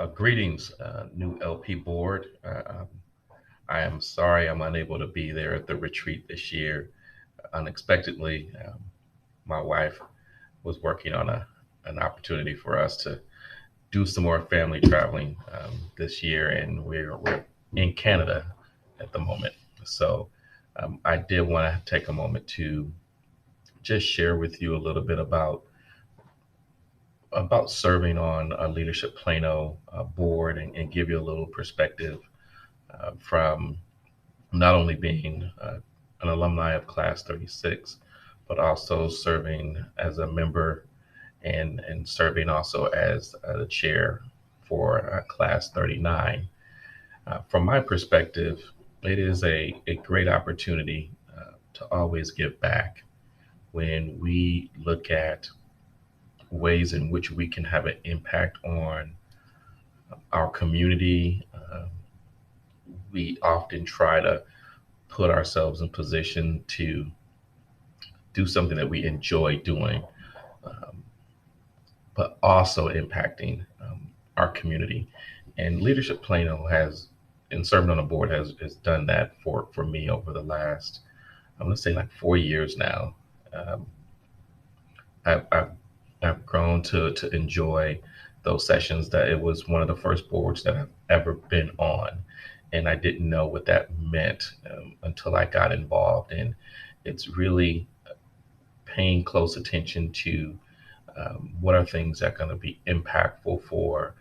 Greetings, new LP board. I am sorry I'm unable to be there at the retreat this year. Unexpectedly, my wife was working on an opportunity for us to do some more family traveling this year, and we're in Canada at the moment. So I did want to take a moment to just share with you a little bit about serving on a Leadership Plano board and give you a little perspective from not only being an alumni of Class 36, but also serving as a member and serving also as the chair for Class 39. From my perspective, it is a great opportunity to always give back when we look at ways in which we can have an impact on our community. We often try to put ourselves in position to do something that we enjoy doing, um, but also impacting our community. And Leadership Plano has, and serving on the board has done that for me over the last, I'm going to say like 4 years now. Um, I've I've grown to enjoy those sessions. That it was one of the first boards that I've ever been on, and I didn't know what that meant until I got involved. And it's really paying close attention to what are things that are going to be impactful for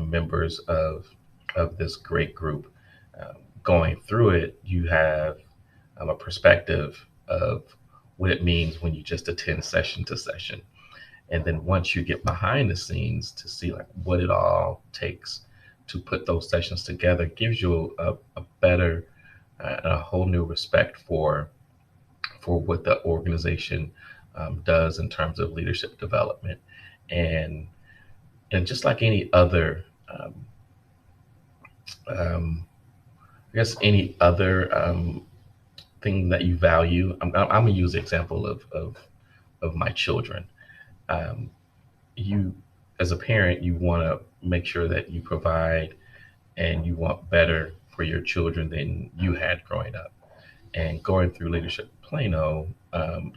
members of this great group. Going through it, you have a perspective of what it means when you just attend session to session, and then once you get behind the scenes to see like what it all takes to put those sessions together, gives you a better a whole new respect for what the organization does in terms of leadership development. And and just like any other um, I guess any other thing that you value, I'm gonna use the example of my children. um, you, as a parent, you want to make sure that you provide and you want better for your children than you had growing up. And going through Leadership Plano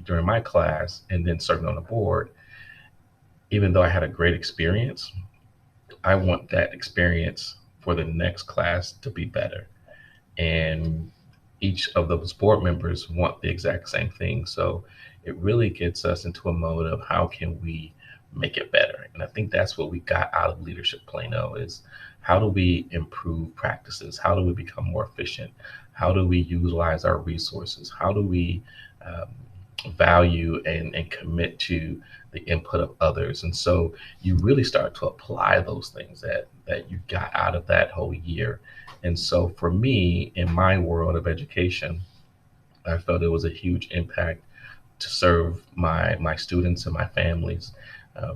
during my class and then serving on the board, even though I had a great experience, I want that experience for the next class to be better. And each of those board members want the exact same thing. So it really gets us into a mode of how can we make it better. And I think that's what we got out of Leadership Plano is how do we improve practices? How do we become more efficient? How do we utilize our resources? How do we um, value and commit to the input of others? And so you really start to apply those things that you got out of that whole year. And so for me, in my world of education, I felt it was a huge impact to serve my students and my families,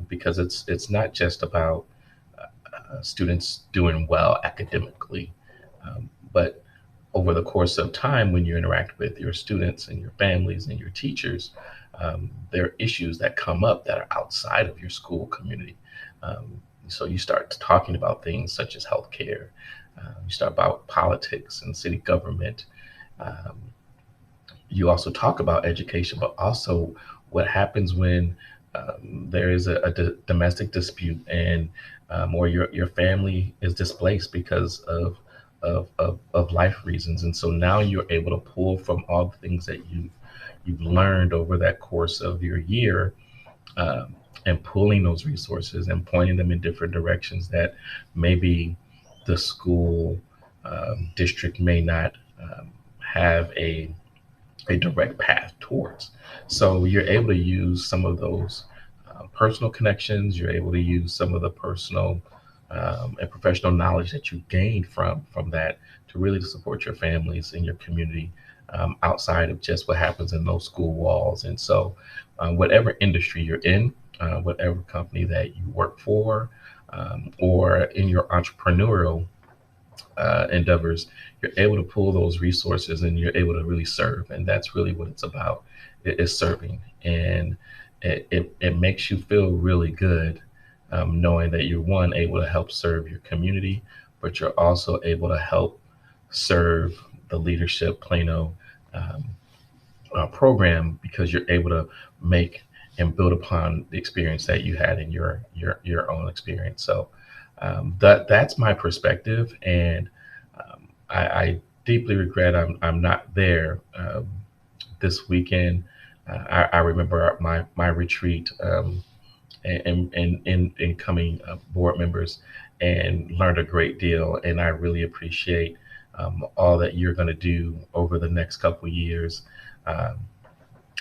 because it's not just about students doing well academically, but over the course of time, when you interact with your students and your families and your teachers, there are issues that come up that are outside of your school community. So you start talking about things such as healthcare. You start about politics and city government. Um, you also talk about education, but also what happens when there is a domestic dispute and or your family is displaced because of life reasons. And so now you're able to pull from all the things that you've learned over that course of your year, and pulling those resources and pointing them in different directions that maybe the school district may not have a direct path towards. So you're able to use some of those personal connections. You're able to use some of the personal and professional knowledge that you gained from that to really support your families and your community, outside of just what happens in those school walls. And so, whatever industry you're in, whatever company that you work for, or in your entrepreneurial endeavors, you're able to pull those resources and you're able to really serve. And that's really what it's about. It is serving. And it makes you feel really good knowing that you're one able to help serve your community, but you're also able to help serve the Leadership Plano um, program because you're able to make and build upon the experience that you had in your own experience. So that's my perspective, and I deeply regret I'm not there this weekend. I remember my retreat and incoming board members and learned a great deal. And I really appreciate all that you're going to do over the next couple years. Um,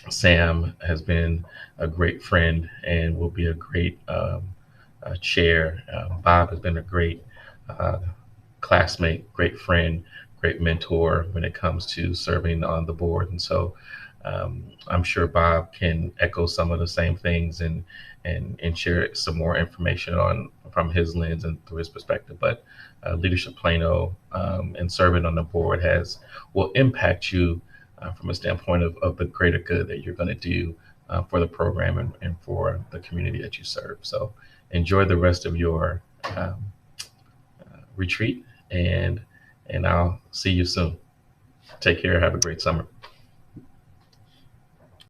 Sam has been a great friend and will be a great chair. Bob has been a great uh, classmate, great friend, great mentor when it comes to serving on the board. And so I'm sure Bob can echo some of the same things and share some more information on from his lens and through his perspective. But Leadership Plano and serving on the board will impact you from a standpoint of the greater good that you're going to do for the program and for the community that you serve. So enjoy the rest of your retreat, and I'll see you soon. Take care. Have a great summer.